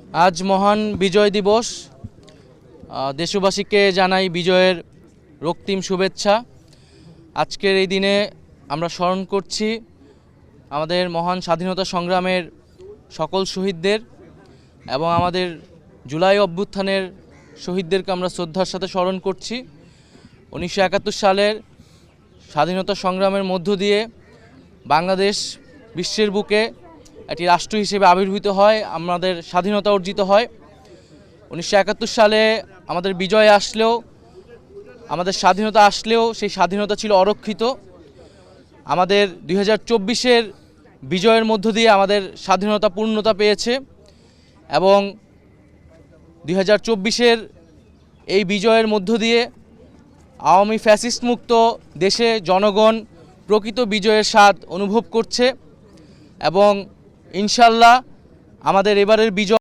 আজ মহান বিজয় দিবস। দেশবাসীকে জানাই বিজয়ের রক্তিম শুভেচ্ছা। আজকের এই দিনে আমরা স্মরণ করছি আমাদের মহান স্বাধীনতা সংগ্রামের সকল শহীদদের এবং আমাদের জুলাই অভ্যুত্থানের শহীদদেরকে আমরা শ্রদ্ধার সাথে স্মরণ করছি। 1971 সালের স্বাধীনতা সংগ্রামের মধ্য দিয়ে বাংলাদেশ বিশ্বের বুকে একটি রাষ্ট্র হিসেবে আবির্ভূত হয়, আমাদের স্বাধীনতা অর্জিত হয়। 1971 সালে আমাদের বিজয় আসলেও, আমাদের স্বাধীনতা আসলেও সেই স্বাধীনতা ছিল অরক্ষিত। আমাদের 2024-এর বিজয়ের মধ্য দিয়ে আমাদের স্বাধীনতা পূর্ণতা পেয়েছে এবং 2024-এর এই বিজয়ের মধ্য দিয়ে আওয়ামী ফ্যাসিস্ট মুক্ত দেশে জনগণ প্রকৃত বিজয়ের স্বাদ অনুভব করছে এবং ইনশাল্লাহ আমাদের এবারের বিজয়